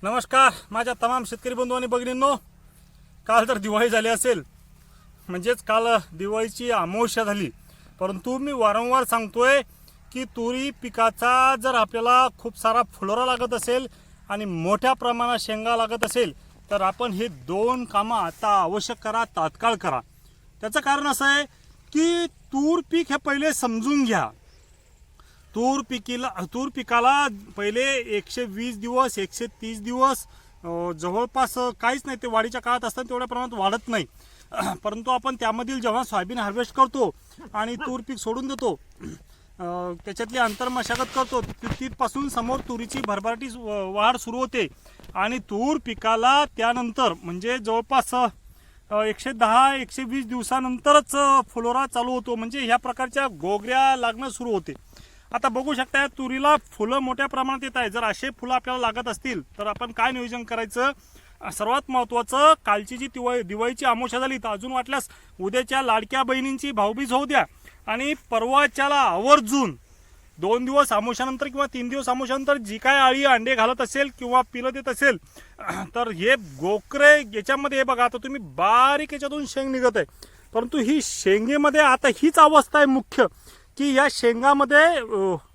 नमस्कार माझ्या तमाम शेतकरी बंधू आणि भगिनींनो, काल तर दिवाळी झाली असेल, म्हणजेच काल दिवाळीची अमावस्या झाली. परंतु मी वारंवार सांगतोय की तुरी पिकाचा जर आपल्याला खूप सारा फुलोरा लागत असेल आणि मोठ्या प्रमाणात शेंगा लागत असेल तर आपण हे दोन कामं आता आवश्यक करा, तात्काळ करा. त्याचं कारण असं आहे की तूर पीक हे पहिले समजून घ्या. तूर पिकाला पहिले 120 दिवस 130 दिवस जवळपास काहीच नाही, ते वाढीच्या काळात असताना तेवढ्या प्रमाणात वाढत नाही. परंतु आपण त्यामधील जेव्हा सोयाबीन हार्वेस्ट करतो आणि तूर पीक सोडून देतो, त्याच्यातली अंतर्मशागत करतो, तिथपासून समोर तुरीची भरभराटी वाढ सुरू होते आणि तूर पिकाला त्यानंतर म्हणजे जवळपास 110-120 दिवसानंतरच फुलोरा चालू होतो. म्हणजे ह्या प्रकारच्या गोगऱ्या लागणं सुरू होते. आता बघू शकता तुरीला फुलं मोठ्या प्रमाणात येत आहे. जर असे फुलं आपल्याला लागत असतील तर आपण काय नियोजन करायचं? सर्वात महत्त्वाचं, कालची जी दिवाळीची अमावस्या झाली तर अजून वाटल्यास उद्याच्या लाडक्या बहिणींची भाऊबीज होऊ द्या आणि परवाच्याला आवर्जून 2 दिवस अमावस्यानंतर किंवा 3 दिवस अमावस्यानंतर जी काय आळी अंडे घालत असेल किंवा पिलं देत असेल तर हे गोकरे याच्यामध्ये, हे बघा आता तुम्ही बारीक याच्यातून शेंग निघत आहे, परंतु ही शेंगेमध्ये आता हीच अवस्था आहे मुख्य की या शेंगामध्ये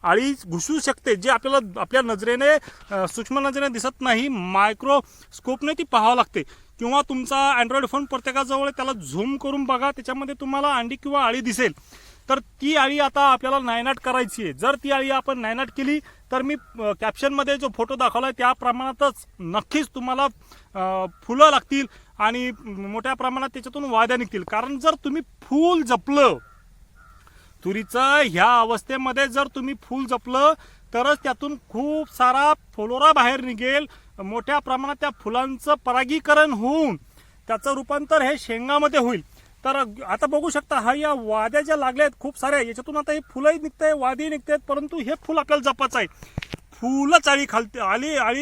आळी घुसू शकते, जे आपल्याला आपल्या नजरेने सूक्ष्म नजरेने दिसत नाही, मायक्रोस्कोपने ती पाहावं लागते. किंवा तुमचा अँड्रॉइड फोन प्रत्येकाजवळ, त्याला झूम करून बघा, त्याच्यामध्ये तुम्हाला अंडी किंवा आळी दिसेल. तर ती आळी आता आपल्याला नायनाट करायची आहे. जर ती आळी आपण नायनाट केली तर मी कॅप्शनमध्ये जो फोटो दाखवलाय त्या प्रमाणातच नक्कीच तुम्हाला फुलं लागतील आणि मोठ्या प्रमाणात त्याच्यातून वाद्या निघतील. कारण जर तुम्ही फूल जपलं तुरीचं, ह्या अवस्थेमध्ये जर तुम्ही फूल जपलं तरच त्यातून खूप सारा फुलोरा बाहेर निघेल. मोठ्या प्रमाणात त्या फुलांचं परागीकरण होऊन त्याचं रूपांतर हे शेंगामध्ये होईल. तर आता बघू शकता, हा या वाद्या ज्या लागल्या आहेत खूप साऱ्या, याच्यातून आता हे फुलंही निघतंय, वादही निघतात, परंतु हे फुल आपल्याला जपायचं आहे. फुलंच आळी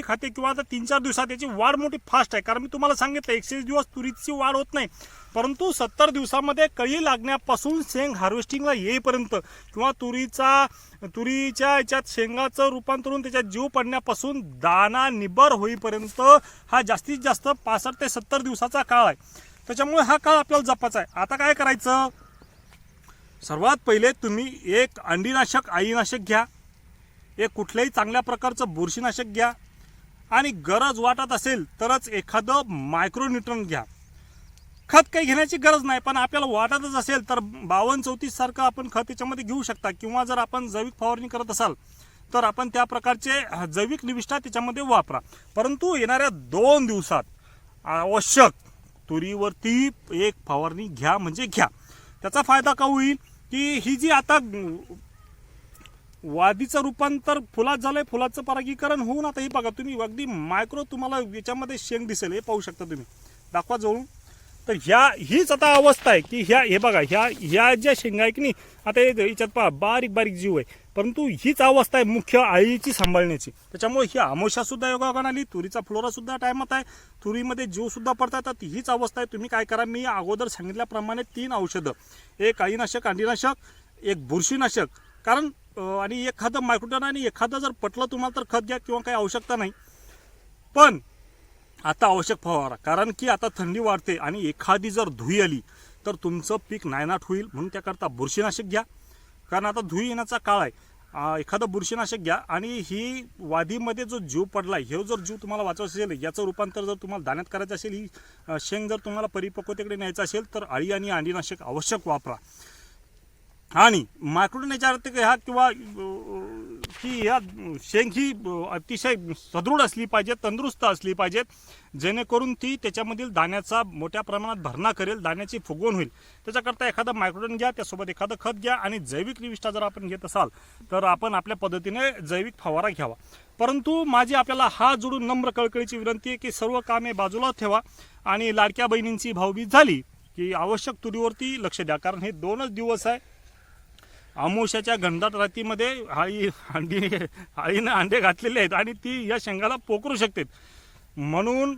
खाते किंवा आता 3-4 दिवसात याची वाढ मोठी फास्ट आहे. कारण मी तुम्हाला सांगितलं 120 दिवस तुरीची वाढ होत नाही, परंतु 70 दिवसामध्ये कळी लागण्यापासून शेंग हार्वेस्टिंगला येईपर्यंत किंवा तुरीच्या याच्यात शेंगाचं रूपांतर होऊन त्याच्यात जीव पडण्यापासून दाना निबर होईपर्यंत हा जास्तीत जास्त 65 ते 70 दिवसाचा काळ आहे. त्याच्यामुळे हा काळ आपल्याला जपायचा आहे. आता काय करायचं? सर्वात पहिले तुम्ही एक अंडीनाशक, आळीनाशक घ्या, एक कुठल्याही चांगल्या प्रकारचं बुरशीनाशक घ्या आणि गरज वाटत असेल तरच एखादं मायक्रोन्यूट्रन घ्या. खत काही घेण्याची गरज नाही, पण आपल्याला वाटतच असेल तर 52-34 सारखं आपण खत त्याच्यामध्ये घेऊ शकता. किंवा जर आपण जैविक फवारणी करत असाल तर आपण त्या प्रकारचे जैविक निविष्ठा त्याच्यामध्ये वापरा. परंतु येणाऱ्या 2 दिवसात आवश्यक तुरीवरती एक फवारणी घ्या, म्हणजे घ्या. त्याचा फायदा का होईल की ही जी आता वादीचं रूपांतर फुलात झालंय, फुलाचं परागीकरण होऊन आता ही बघा तुम्ही अगदी मायक्रो तुम्हाला याच्यामध्ये शेंग दिसेल, हे पाहू शकता तुम्ही, दाखवा जवळून. तर हीच आता अवस्था आहे की हे बघा ह्या ज्या शेंगा आहे की नाही, आता याच्यात पहा बारीक बारीक जीव आहे, परंतु हीच अवस्था आहे मुख्य आळीची सांभाळण्याची. त्याच्यामुळे ही अमावस्या सुद्धा योगायोगाने आली, तुरीचा फुलोरा सुद्धा टायमात आहे, तुरीमध्ये जीव सुद्धा पडतात. तर हीच अवस्था आहे. तुम्ही काय करा, मी अगोदर सांगितल्याप्रमाणे 3 औषधं, एक आळीनाशक, अंडीनाशक, एक बुरशीनाशक, कारण आणि एखादं मायक्रोटन, आणि एखादं जर पटलं तुम्हाला तर खत घ्या किंवा काही आवश्यकता नाही. पण आता आवश्यक फवारा, कारण की आता थंडी वाढते आणि एखादी जर धुई आली तर तुमचं पीक नायनाट होईल. म्हणून त्याकरता बुरशीनाशक घ्या, कारण आता धुई येण्याचा काळ आहे. एखादं बुरशीनाशक घ्या आणि ही वादीमध्ये जो जीव पडलाय, हे जर जीव तुम्हाला वाचवायचा असेल, याचं रूपांतर जर तुम्हाला दाण्यात करायचं असेल, ही शेंग जर तुम्हाला परिपक्वतेकडे न्यायचं असेल तर आळी आणि अंडीनाशक आवश्यक वापरा. आणि मायक्रोटन याच्यात ह्या किंवा की ह्या शेंग ही अतिशय सदृढ असली पाहिजे, तंदुरुस्त असली पाहिजे, जेणेकरून ती त्याच्यामधील दाण्याचा मोठ्या प्रमाणात भरणा करेल, दाण्याची फुगवण होईल. त्याच्याकरता एखादं मायक्रोटन घ्या, त्यासोबत एखादं खत घ्या आणि जैविक निविष्ठा जर आपण घेत असाल तर आपण आपल्या पद्धतीने जैविक फवारा घ्यावा. परंतु माझी आपल्याला हात जोडून नम्र कळकळीची विनंती आहे की सर्व कामे बाजूला ठेवा आणि लाडक्या बहिणींची भाऊबीज झाली की आवश्यक तुरीवरती लक्ष द्या. कारण हे 2च दिवस आहे. अमावस्याच्या घनदाट रात्रीमध्ये आळीनं अंडे घातलेले आहेत आणि ती या शेंगाला पोखरू शकते. म्हणून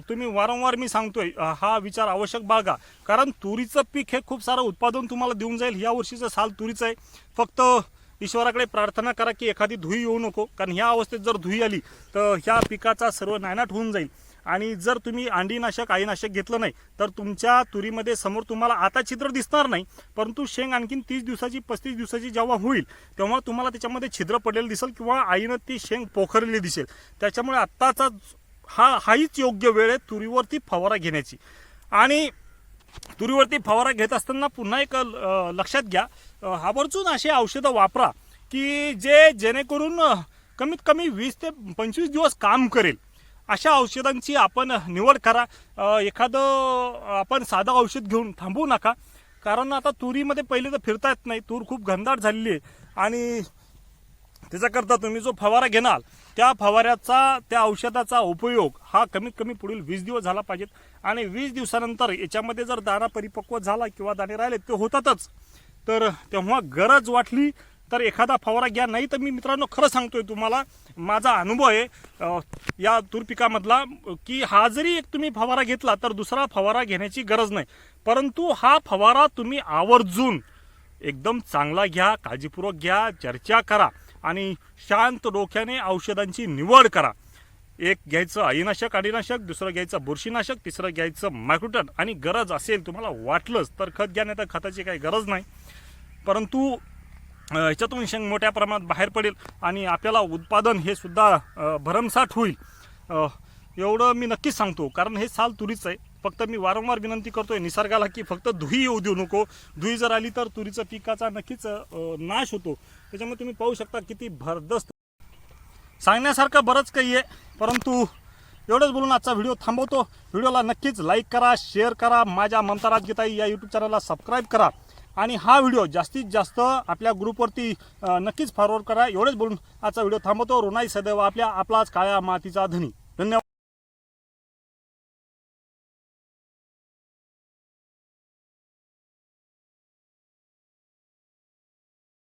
तुम्ही वारंवार मी सांगतोय, हा विचार आवश्यक बाळगा. कारण तुरीचं पीक हे खूप सारं उत्पादन तुम्हाला देऊन जाईल. या वर्षीचं साल तुरीचं आहे. फक्त ईश्वराकडे प्रार्थना करा की एखादी धुई येऊ नको, कारण ह्या अवस्थेत जर धुई आली तर ह्या पिकाचा सर्व नायनाट होऊन जाईल. आणि जर तुम्ही अंडीनाशक आईनाशक घेतलं नाही तर तुमच्या तुरीमध्ये समोर तुम्हाला आता छिद्र दिसणार नाही, परंतु शेंग आणखीन 30 दिवसाची 35 दिवसाची जेव्हा होईल तेव्हा तुम्हाला त्याच्यामध्ये छिद्र पडलेलं दिसेल किंवा आईनं ती शेंग पोखरलेली दिसेल. त्याच्यामुळे आत्ताचा हाच योग्य वेळ आहे तुरीवरती फवारा घेण्याची. आणि तुरीवरती फवारा घेत असताना पुन्हा एक लक्षात घ्या, आवर्जून असे औषधं वापरा की जेणेकरून कमीत कमी 20 ते 25 दिवस काम करेल अशा औषधांची आपण निवड करा. एखादं आपण साधं औषध घेऊन थांबवू नका, कारण आता तुरीमध्ये पहिले तर फिरता येत नाही, तूर खूप घनदाट झालेली आहे. आणि त्याच्याकरता तुम्ही जो फवारा घेणार त्या फवाऱ्याचा त्या औषधाचा उपयोग हा कमीत कमी पुढील 20 दिवस झाला पाहिजेत. आणि 20 दिवसानंतर याच्यामध्ये जर दाणा परिपक्व झाला किंवा दाणे राहिले ते होतातच, तर तेव्हा गरज वाटली तर एखादा फवारा घ्या. नाही तर मी मित्रांनो खरं सांगतोय तुम्हाला, माझा अनुभव आहे या तूर पिकामधला, की हा जरी एक तुम्ही फवारा घेतला तर दुसरा फवारा घेण्याची गरज नाही. परंतु हा फवारा तुम्ही आवर्जून एकदम चांगला घ्या, काळजीपूर्वक घ्या, चर्चा करा आणि शांत डोक्याने औषधांची निवड करा. एक घ्यायचं आईनाशक आडीनाशक, दुसरं घ्यायचं बुरशीनाशक, तिसरं घ्यायचं मायक्रोटन, आणि गरज असेल तुम्हाला वाटलंच तर खत घ्या, नाही तर खताची काही गरज नाही. परंतु ह्याच्यातून शेंग मोठ्या प्रमाणात बाहेर पडेल आणि आपल्याला उत्पादन हे सुद्धा भरमसाठ होईल एवढं मी नक्कीच सांगतो. कारण हे साल तुरीचं आहे. फक्त मी वारंवार विनंती करतोय निसर्गाला की फक्त धुई येऊ देऊ नको. धुई जर आली तर तुरीचं पिकाचा नक्कीच नाश होतो. त्याच्यामुळे तुम्ही पाहू शकता किती भरदस्त. सांगण्यासारखं बरंच काही आहे, परंतु एवढंच बोलून आजचा व्हिडिओ थांबवतो. व्हिडिओला नक्कीच लाईक करा, शेअर करा, माझ्या ममता राजगीताई या यूट्यूब चॅनलला सबस्क्राईब करा आणि हा व्हिडिओ जास्तीत जास्त आपल्या ग्रुपवरती नक्कीच फॉरवर्ड करा. एवढंच बोलून आजचा व्हिडिओ थांबवतो. रोनाई सदैव आपलाच काळ्या मातीचा धनी. धन्यवाद.